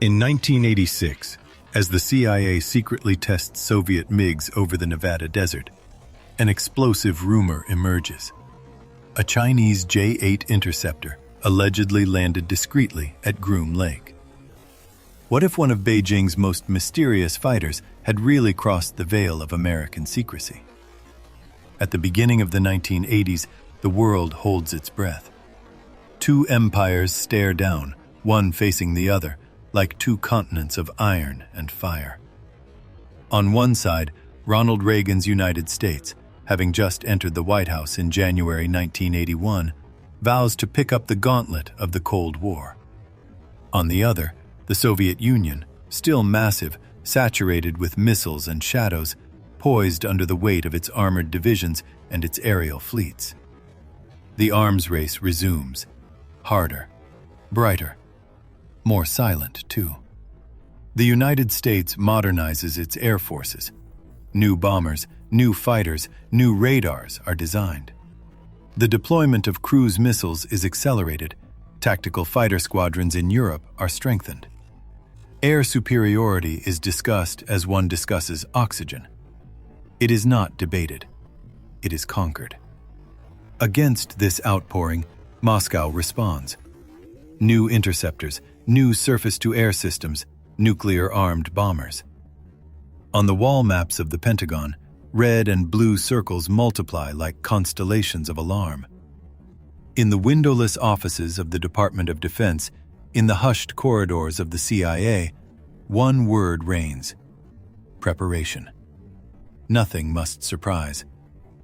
In 1986, as the CIA secretly tests Soviet MiGs over the Nevada desert, an explosive rumor emerges. A Chinese J-8 interceptor allegedly landed discreetly at Groom Lake. What if one of Beijing's most mysterious fighters had really crossed the veil of American secrecy? At the beginning of the 1980s, the world holds its breath. Two empires stare down, one facing the other, like two continents of iron and fire. On one side, Ronald Reagan's United States, having just entered the White House in January 1981, vows to pick up the gauntlet of the Cold War. On the other, the Soviet Union, still massive, saturated with missiles and shadows, poised under the weight of its armored divisions and its aerial fleets. The arms race resumes, harder, brighter, more silent too. The United States modernizes its air forces. New bombers, new fighters, new radars are designed. The deployment of cruise missiles is accelerated. Tactical fighter squadrons in Europe are strengthened. Air superiority is discussed as one discusses oxygen. It is not debated. It is conquered. Against this outpouring, Moscow responds. New interceptors, new surface-to-air systems, nuclear-armed bombers. On the wall maps of the Pentagon, red and blue circles multiply like constellations of alarm. In the windowless offices of the Department of Defense, in the hushed corridors of the CIA, one word reigns: preparation. Nothing must surprise.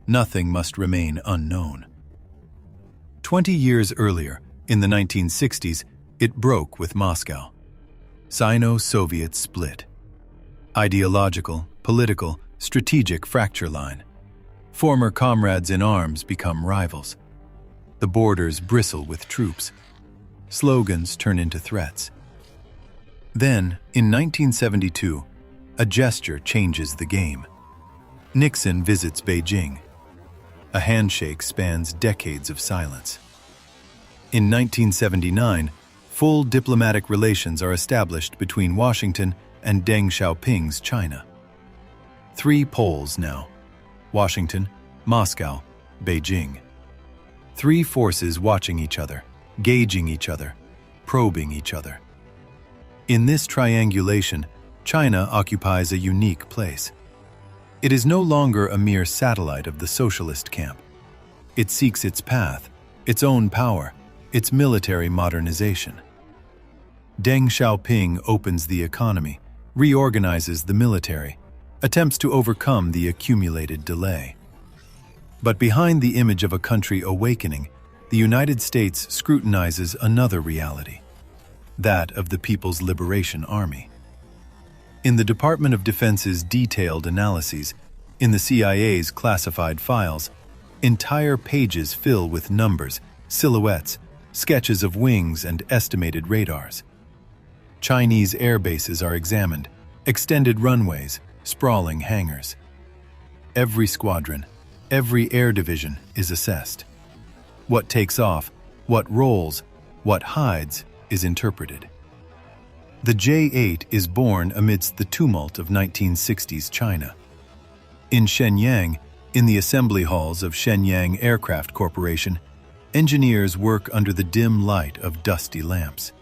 Nothing must remain unknown. 20 years earlier, in the 1960s, it broke with Moscow. Sino-Soviet split. Ideological, political, strategic fracture line. Former comrades in arms become rivals. The borders bristle with troops. Slogans turn into threats. Then, in 1972, a gesture changes the game. Nixon visits Beijing. A handshake spans decades of silence. In 1979, full diplomatic relations are established between Washington and Deng Xiaoping's China. 3 poles now: Washington, Moscow, Beijing. 3 forces watching each other, gauging each other, probing each other. In this triangulation, China occupies a unique place. It is no longer a mere satellite of the socialist camp. It seeks its path, its own power, its military modernization. Deng Xiaoping opens the economy, reorganizes the military, attempts to overcome the accumulated delay. But behind the image of a country awakening, the United States scrutinizes another reality, that of the People's Liberation Army. In the Department of Defense's detailed analyses, in the CIA's classified files, entire pages fill with numbers, silhouettes, sketches of wings and estimated radars. Chinese air bases are examined, extended runways, sprawling hangars. Every squadron, every air division is assessed. What takes off, what rolls, what hides is interpreted. The J-8 is born amidst the tumult of 1960s China. In Shenyang, in the assembly halls of Shenyang Aircraft Corporation, engineers work under the dim light of dusty lamps.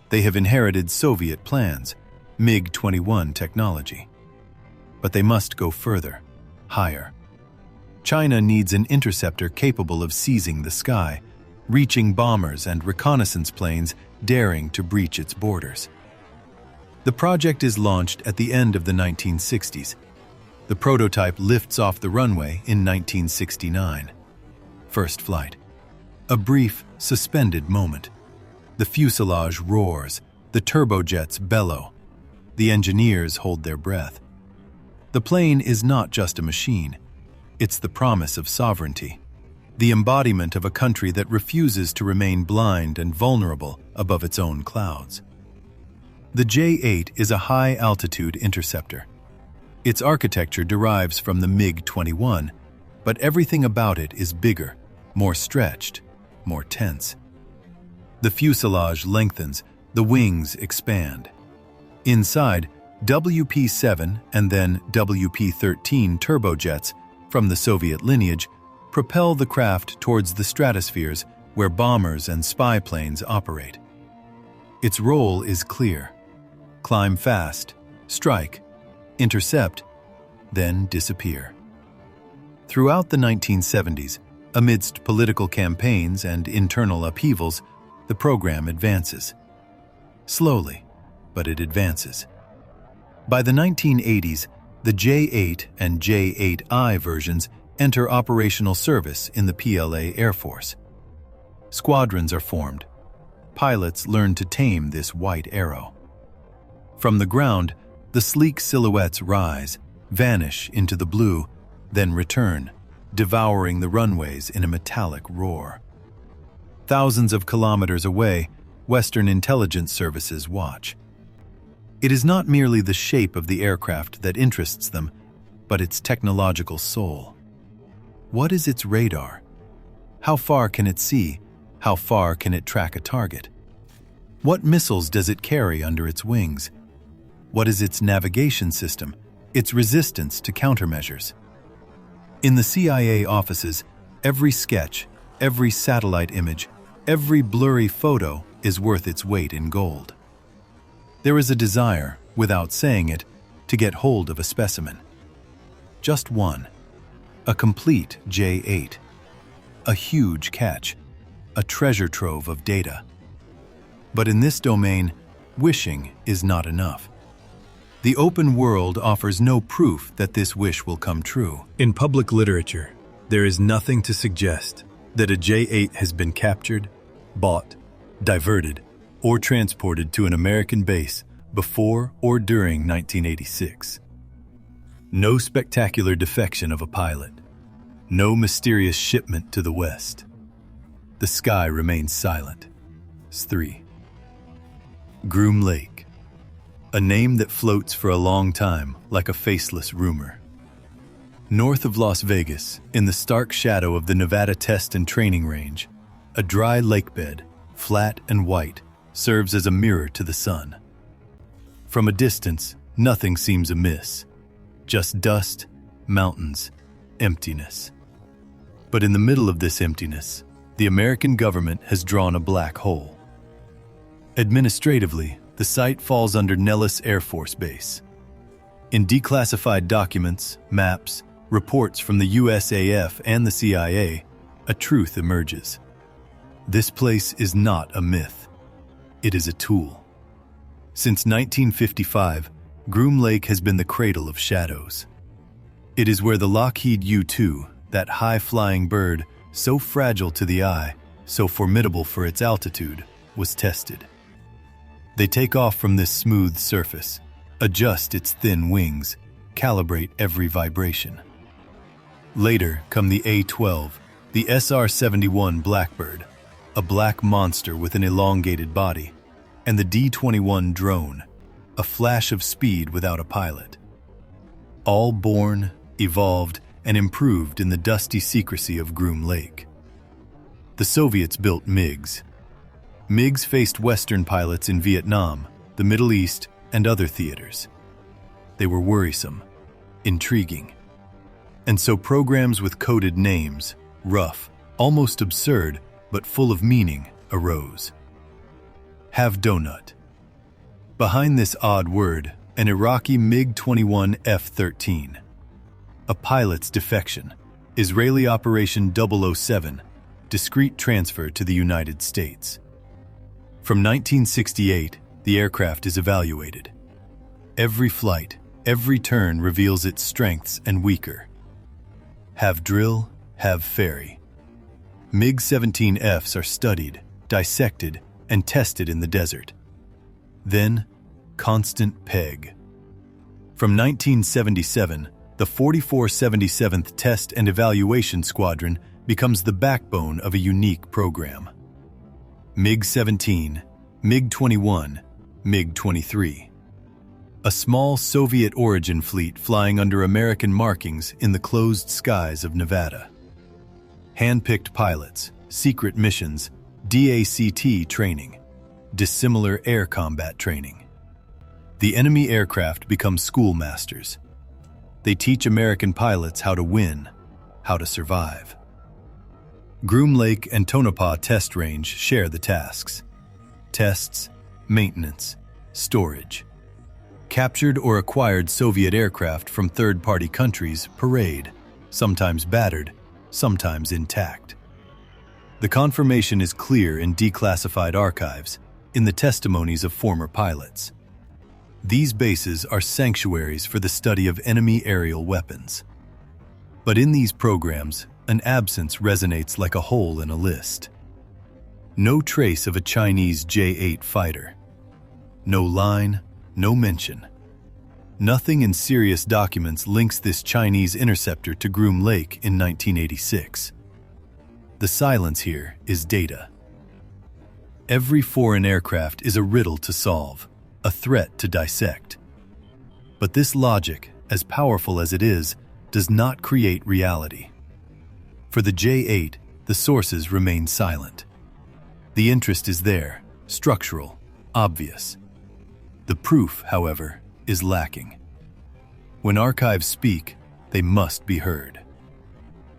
They have inherited Soviet plans, MiG-21 technology. But they must go further, higher. China needs an interceptor capable of seizing the sky, reaching bombers and reconnaissance planes daring to breach its borders. The project is launched at the end of the 1960s. The prototype lifts off the runway in 1969. First flight. A brief, suspended moment. The fuselage roars, the turbojets bellow. The engineers hold their breath. The plane is not just a machine. It's the promise of sovereignty, the embodiment of a country that refuses to remain blind and vulnerable above its own clouds. The J-8 is a high-altitude interceptor. Its architecture derives from the MiG-21, but everything about it is bigger, more stretched, more tense. The fuselage lengthens, The wings expand. Inside, WP-7 and then WP-13 turbojets from the Soviet lineage propel the craft towards the stratospheres where bombers and spy planes operate. Its role is clear: climb fast, strike, intercept, then disappear. Throughout the 1970s, amidst political campaigns and internal upheavals, the program advances. Slowly, but it advances. By the 1980s, the J-8 and J-8I versions enter operational service in the PLA Air Force. Squadrons are formed. Pilots learn to tame this white arrow. From the ground, the sleek silhouettes rise, vanish into the blue, then return, devouring the runways in a metallic roar. Thousands of kilometers away, Western intelligence services watch. It is not merely the shape of the aircraft that interests them, but its technological soul. What is its radar? How far can it see? How far can it track a target? What missiles does it carry under its wings? What is its navigation system, its resistance to countermeasures? In the CIA offices, every sketch, every satellite image, every blurry photo is worth its weight in gold. There is a desire, without saying it, to get hold of a specimen. Just one. A complete J-8. A huge catch. A treasure trove of data. But in this domain, wishing is not enough. The open world offers no proof that this wish will come true. In public literature, there is nothing to suggest that a J-8 has been captured, bought, diverted, or transported to an American base before or during 1986. No spectacular defection of a pilot. No mysterious shipment to the West. The sky remains silent. 3. Groom Lake. A name that floats for a long time like a faceless rumor. North of Las Vegas, in the stark shadow of the Nevada Test and Training Range, a dry lakebed, flat and white, serves as a mirror to the sun. From a distance, nothing seems amiss. Just dust, mountains, emptiness. But in the middle of this emptiness, the American government has drawn a black hole. Administratively, the site falls under Nellis Air Force Base. In declassified documents, maps, reports from the USAF and the CIA, a truth emerges. This place is not a myth. It is a tool. Since 1955, Groom Lake has been the cradle of shadows. It is where the Lockheed U-2, that high-flying bird, so fragile to the eye, so formidable for its altitude, was tested. They take off from this smooth surface, adjust its thin wings, calibrate every vibration. Later come the A-12, the SR-71 Blackbird, a black monster with an elongated body, and the D-21 drone, a flash of speed without a pilot. All born, evolved, and improved in the dusty secrecy of Groom Lake. The Soviets built MiGs. MiGs faced Western pilots in Vietnam, the Middle East, and other theaters. They were worrisome, intriguing. And so programs with coded names, rough, almost absurd, but full of meaning, arose. Have donut. Behind this odd word, an Iraqi MiG-21 F-13. A pilot's defection, Israeli Operation 007, discreet transfer to the United States. From 1968, the aircraft is evaluated. Every flight, every turn reveals its strengths and weaker. Have drill, have ferry. MiG-17Fs are studied, dissected, and tested in the desert. Then, constant peg. From 1977, the 4477th Test and Evaluation Squadron becomes the backbone of a unique program. MiG-17, MiG-21, MiG-23. A small Soviet origin fleet flying under American markings in the closed skies of Nevada. Hand-picked pilots, secret missions, DACT training. dissimilar air combat training. The enemy aircraft become schoolmasters. They teach American pilots how to win, how to survive. Groom Lake and Tonopah Test Range share the tasks: tests, maintenance, storage. Captured or acquired Soviet aircraft from third-party countries parade, sometimes battered, sometimes intact. The confirmation is clear in declassified archives, in the testimonies of former pilots. These bases are sanctuaries for the study of enemy aerial weapons. But in these programs, an absence resonates like a hole in a list. No trace of a Chinese J-8 fighter. No line, no mention. Nothing in serious documents links this Chinese interceptor to Groom Lake in 1986. The silence here is data. Every foreign aircraft is a riddle to solve, a threat to dissect. But this logic, as powerful as it is, does not create reality. For the J-8, the sources remain silent. The interest is there, structural, obvious. The proof, however, is lacking. When archives speak, they must be heard.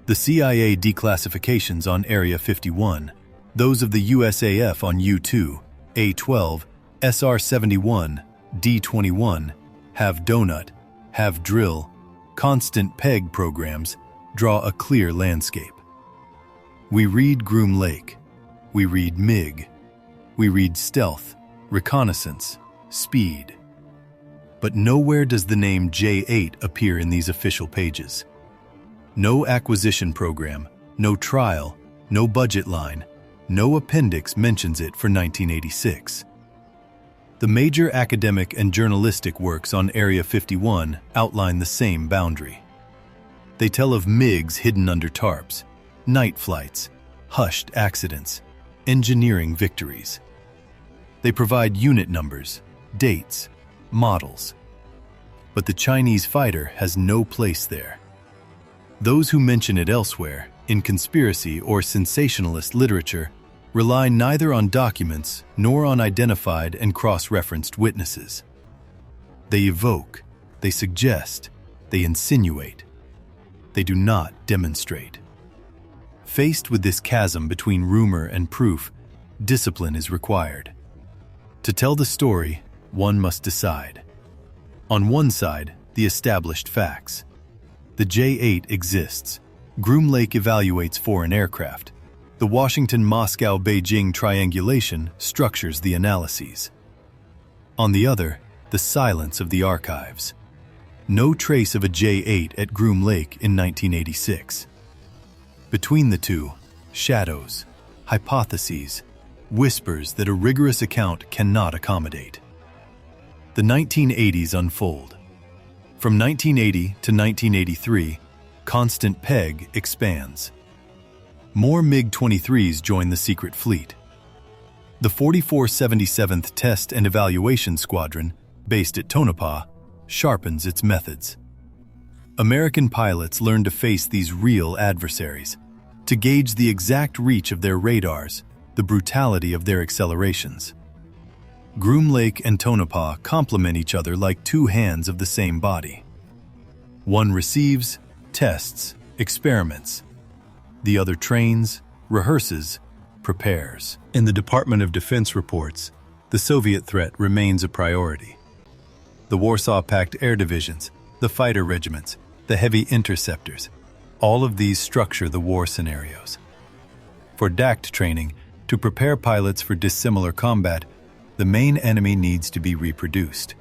The CIA declassifications on Area 51, those of the USAF on U-2, A-12, SR-71, D-21, have donut, have drill, constant peg programs draw a clear landscape. We read Groom Lake. We read MiG. We read stealth, reconnaissance, speed. But nowhere does the name J-8 appear in these official pages. No acquisition program, no trial, no budget line, no appendix mentions it for 1986. The major academic and journalistic works on Area 51 outline the same boundary. They tell of MiGs hidden under tarps, night flights, hushed accidents, engineering victories. They provide unit numbers, dates, models. But the Chinese fighter has no place there. Those who mention it elsewhere, in conspiracy or sensationalist literature, rely neither on documents nor on identified and cross-referenced witnesses. They evoke, they suggest, they insinuate. They do not demonstrate. Faced with this chasm between rumor and proof, discipline is required. To tell the story, one must decide. On one side, the established facts. The J-8 exists. Groom Lake evaluates foreign aircraft. The Washington-Moscow-Beijing triangulation structures the analyses. On the other, the silence of the archives. No trace of a J-8 at Groom Lake in 1986. Between the two, shadows, hypotheses, whispers that a rigorous account cannot accommodate. The 1980s unfold. From 1980 to 1983, constant peg expands. More MiG-23s join the secret fleet. The 4477th Test and Evaluation Squadron, based at Tonopah, sharpens its methods. American pilots learn to face these real adversaries, to gauge the exact reach of their radars, the brutality of their accelerations. Groom Lake and Tonopah complement each other like two hands of the same body. One receives, tests, experiments. The other trains, rehearses, prepares. In the Department of Defense reports, the Soviet threat remains a priority. The Warsaw Pact air divisions, the fighter regiments, the heavy interceptors, all of these structure the war scenarios. For DACT training, to prepare pilots for dissimilar combat, the main enemy needs to be reproduced,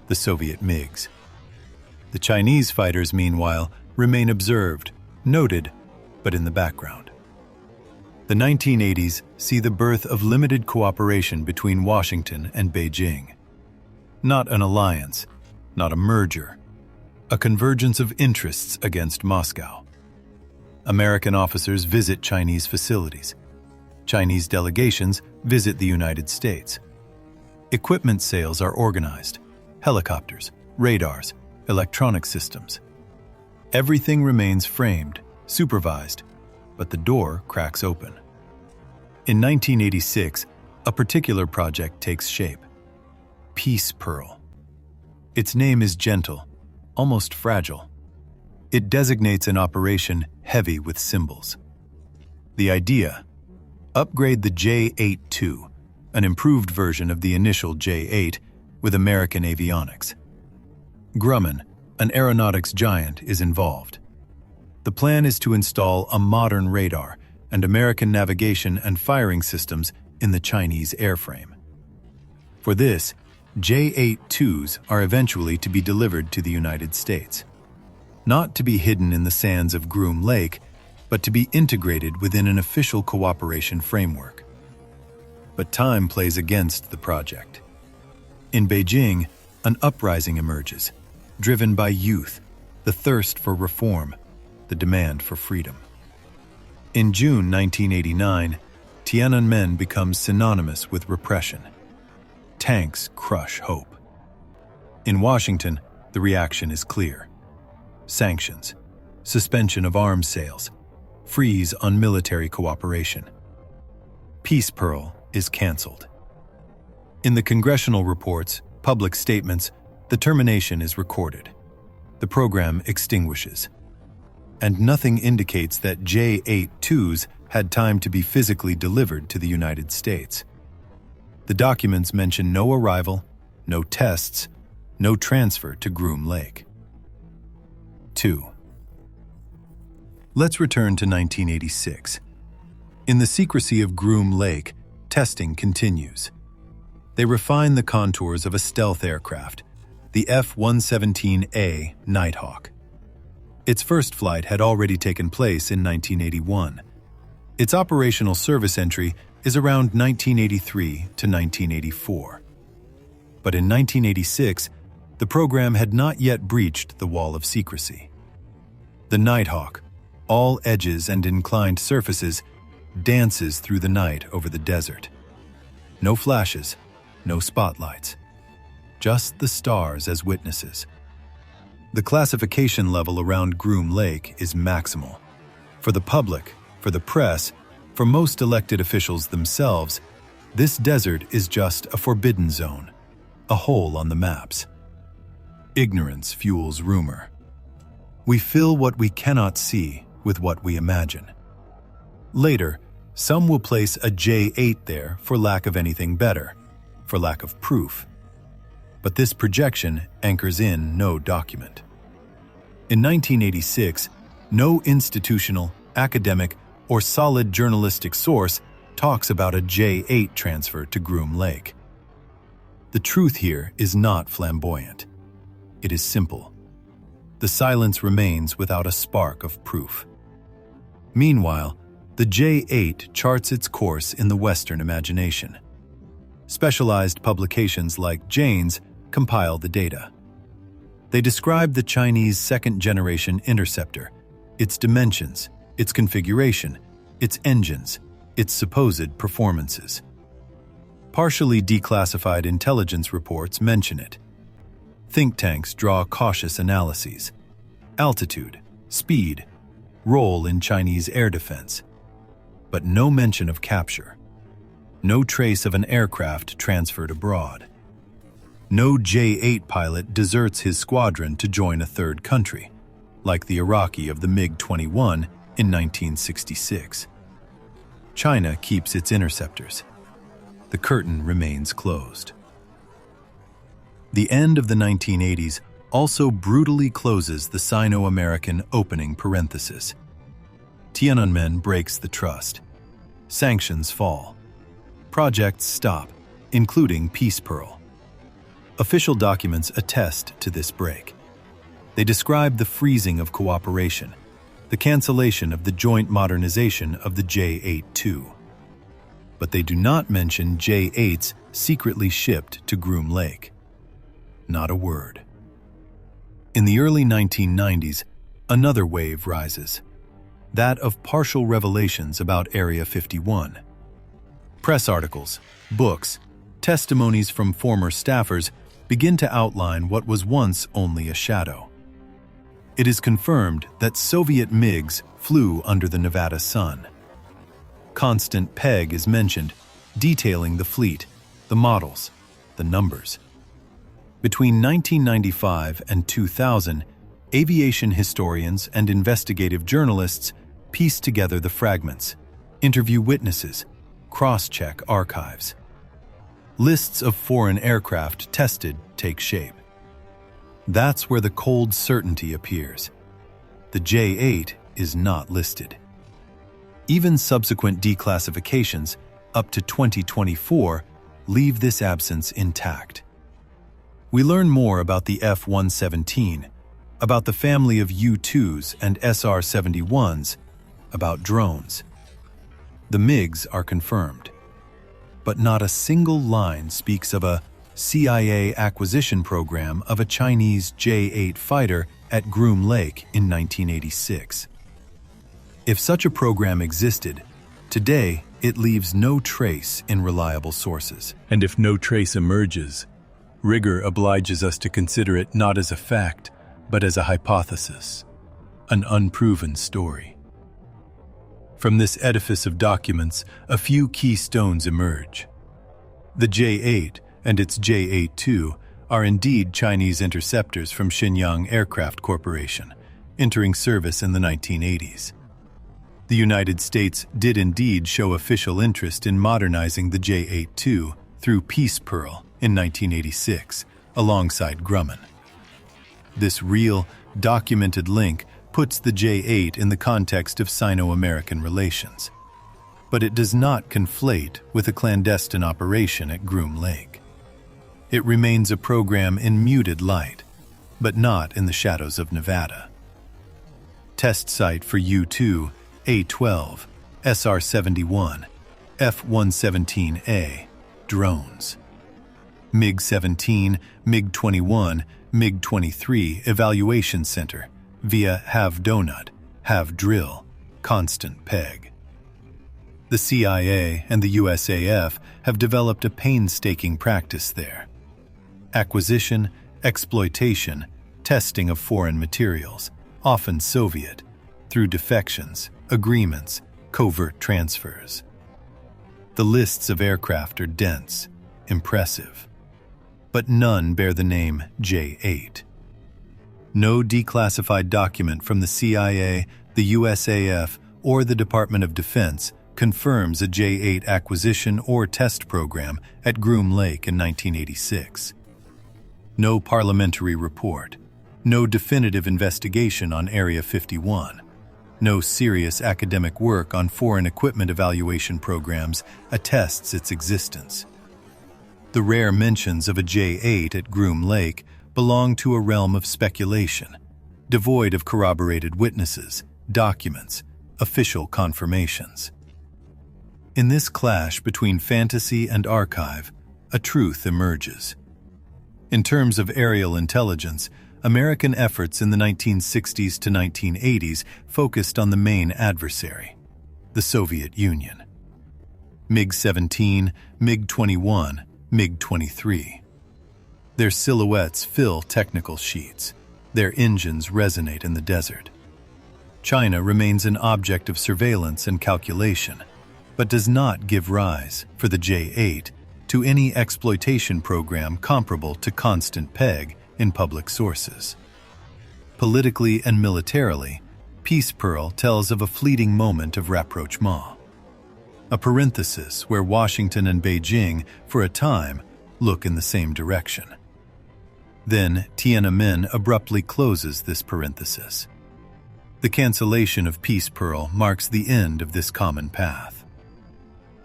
the Soviet MiGs. The Chinese fighters, meanwhile, remain observed, noted, but in the background. The 1980s see the birth of limited cooperation between Washington and Beijing. Not an alliance, not a merger, a convergence of interests against Moscow. American officers visit Chinese facilities. Chinese delegations visit the United States. Equipment sales are organized: helicopters, radars, electronic systems. Everything remains framed, supervised, but the door cracks open. In 1986, A particular project takes shape: Peace Pearl. Its name is gentle, almost fragile. It designates an operation heavy with symbols. The idea: upgrade the J-8-2, an improved version of the initial J-8, with American avionics. Grumman, an aeronautics giant, is involved. The plan is to install a modern radar and American navigation and firing systems in the Chinese airframe. For this, J-8-2s are eventually to be delivered to the United States, not to be hidden in the sands of Groom Lake, but to be integrated within an official cooperation framework. But time plays against the project. In Beijing, an uprising emerges, driven by youth, the thirst for reform, the demand for freedom. In June 1989, Tiananmen becomes synonymous with repression. Tanks crush hope. In Washington, the reaction is clear: sanctions, suspension of arms sales, freeze on military cooperation. Peace Pearl is canceled. In the congressional reports, public statements, the termination is recorded. The program extinguishes. And nothing indicates that J-8-2s had time to be physically delivered to the United States. The documents mention no arrival, no tests, no transfer to Groom Lake. 2. Let's return to 1986. In the secrecy of Groom Lake, testing continues. They refine the contours of a stealth aircraft, the F-117A Nighthawk. Its first flight had already taken place in 1981. Its operational service entry is around 1983 to 1984. But in 1986, the program had not yet breached the wall of secrecy. The Nighthawk, all edges and inclined surfaces, dances through the night over the desert. No flashes, no spotlights, just the stars as witnesses. The classification level around Groom Lake is maximal. For the public, for the press, for most elected officials themselves, this desert is just a forbidden zone, a hole on the maps. Ignorance fuels rumor. We fill what we cannot see with what we imagine. Later, some will place a J-8 there for lack of anything better, for lack of proof. But this projection anchors in no document. In 1986, no institutional, academic, or solid journalistic source talks about a J-8 transfer to Groom Lake. The truth here is not flamboyant. It is simple. The silence remains without a spark of proof. Meanwhile, the J-8 charts its course in the Western imagination. Specialized publications like Jane's compile the data. They describe the Chinese second-generation interceptor, its dimensions, its configuration, its engines, its supposed performances. Partially declassified intelligence reports mention it. Think tanks draw cautious analyses: altitude, speed, role in Chinese air defense. But no mention of capture. No trace of an aircraft transferred abroad. No J-8 pilot deserts his squadron to join a third country, like the Iraqi of the MiG-21 in 1966. China keeps its interceptors. The curtain remains closed. The end of the 1980s also brutally closes the Sino-American opening parenthesis. Tiananmen breaks the trust. Sanctions fall. Projects stop, including Peace Pearl. Official documents attest to this break. They describe the freezing of cooperation, the cancellation of the joint modernization of the J-8-2. But they do not mention J-8s secretly shipped to Groom Lake. Not a word. In the early 1990s, another wave rises, that of partial revelations about Area 51. Press articles, books, testimonies from former staffers begin to outline what was once only a shadow. It is confirmed that Soviet MiGs flew under the Nevada sun. Constant Peg is mentioned, detailing the fleet, the models, the numbers. Between 1995 and 2000, aviation historians and investigative journalists pieced together the fragments, interview witnesses, cross-check archives. Lists of foreign aircraft tested take shape. That's where the cold certainty appears. The J-8 is not listed. Even subsequent declassifications, up to 2024, leave this absence intact. We learn more about the F-117, about the family of U-2s and SR-71s, about drones. The MiGs are confirmed, but not a single line speaks of a CIA acquisition program of a Chinese J-8 fighter at Groom Lake in 1986. If such a program existed, today it leaves no trace in reliable sources. And if no trace emerges, rigor obliges us to consider it not as a fact, but as a hypothesis, an unproven story. From this edifice of documents, a few key stones emerge. The J-8 and its J-8-2 are indeed Chinese interceptors from Shenyang Aircraft Corporation, entering service in the 1980s. The United States did indeed show official interest in modernizing the J-8-2 through Peace Pearl in 1986, alongside Grumman. This real, documented link puts the J-8 in the context of Sino-American relations, but it does not conflate with a clandestine operation at Groom Lake. It remains a program in muted light, but not in the shadows of Nevada. Test site for U-2, A-12, SR-71, F-117A, drones. MiG-17, MiG-21, MiG-23 Evaluation Center via Have Donut, Have Drill, Constant Peg. The CIA and the USAF have developed a painstaking practice there. Acquisition, exploitation, testing of foreign materials, often Soviet, through defections, agreements, covert transfers. The lists of aircraft are dense, impressive, but none bear the name J-8. No declassified document from the CIA, the USAF, or the Department of Defense confirms a J-8 acquisition or test program at Groom Lake in 1986. No parliamentary report, no definitive investigation on Area 51, no serious academic work on foreign equipment evaluation programs attests its existence. The rare mentions of a J-8 at Groom Lake belong to a realm of speculation, devoid of corroborated witnesses, documents, official confirmations. In this clash between fantasy and archive, a truth emerges. In terms of aerial intelligence, American efforts in the 1960s to 1980s focused on the main adversary, the Soviet Union. MiG-17, MiG-21, MiG-23. Their silhouettes fill technical sheets. Their engines resonate in the desert. China remains an object of surveillance and calculation, but does not give rise, for the J-8, to any exploitation program comparable to Constant Peg in public sources. Politically and militarily, Peace Pearl tells of a fleeting moment of rapprochement, a parenthesis where Washington and Beijing, for a time, look in the same direction. Then Tiananmen abruptly closes this parenthesis. The cancellation of Peace Pearl marks the end of this common path.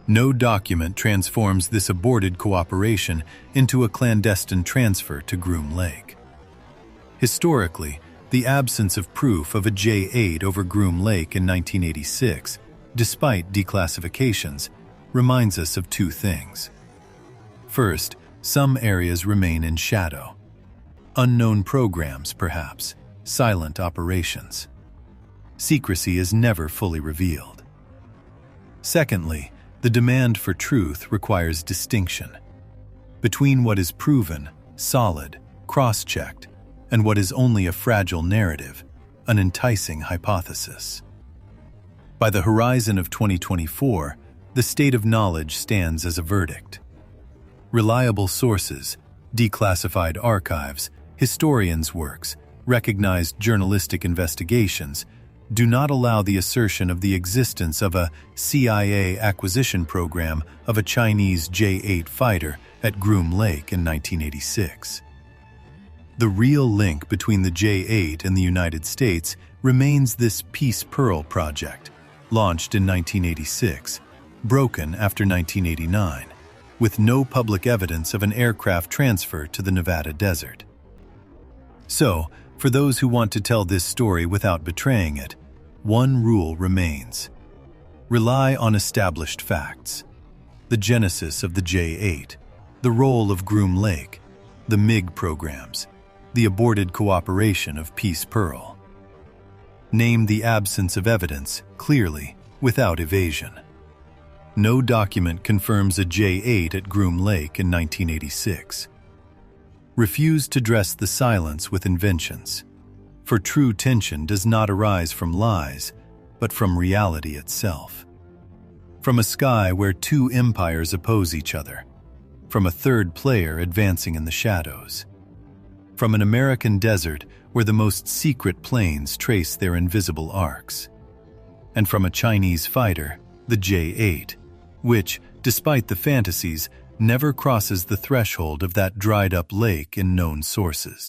No document transforms this aborted cooperation into a clandestine transfer to Groom Lake. Historically, the absence of proof of a J-8 over Groom Lake in 1986, despite declassifications, reminds us of two things. First, some areas remain in shadow. Unknown programs, perhaps, silent operations. Secrecy is never fully revealed. Secondly, the demand for truth requires distinction between what is proven, solid, cross-checked, and what is only a fragile narrative, an enticing hypothesis. By the horizon of 2024, the state of knowledge stands as a verdict. Reliable sources, declassified archives, historians' works, recognized journalistic investigations do not allow the assertion of the existence of a CIA acquisition program of a Chinese J-8 fighter at Groom Lake in 1986. The real link between the J-8 and the United States remains this Peace Pearl project, launched in 1986, broken after 1989, with no public evidence of an aircraft transfer to the Nevada desert. So, for those who want to tell this story without betraying it, one rule remains. Rely on established facts. The genesis of the J-8, the role of Groom Lake, the MiG programs, the aborted cooperation of Peace Pearl. Name the absence of evidence clearly, without evasion. No document confirms a J-8 at Groom Lake in 1986. Refuse to dress the silence with inventions, for true tension does not arise from lies, but from reality itself. From a sky where two empires oppose each other, from a third player advancing in the shadows, from an American desert where the most secret planes trace their invisible arcs, and from a Chinese fighter, the J-8, which, despite the fantasies, never crosses the threshold of that dried-up lake in known sources.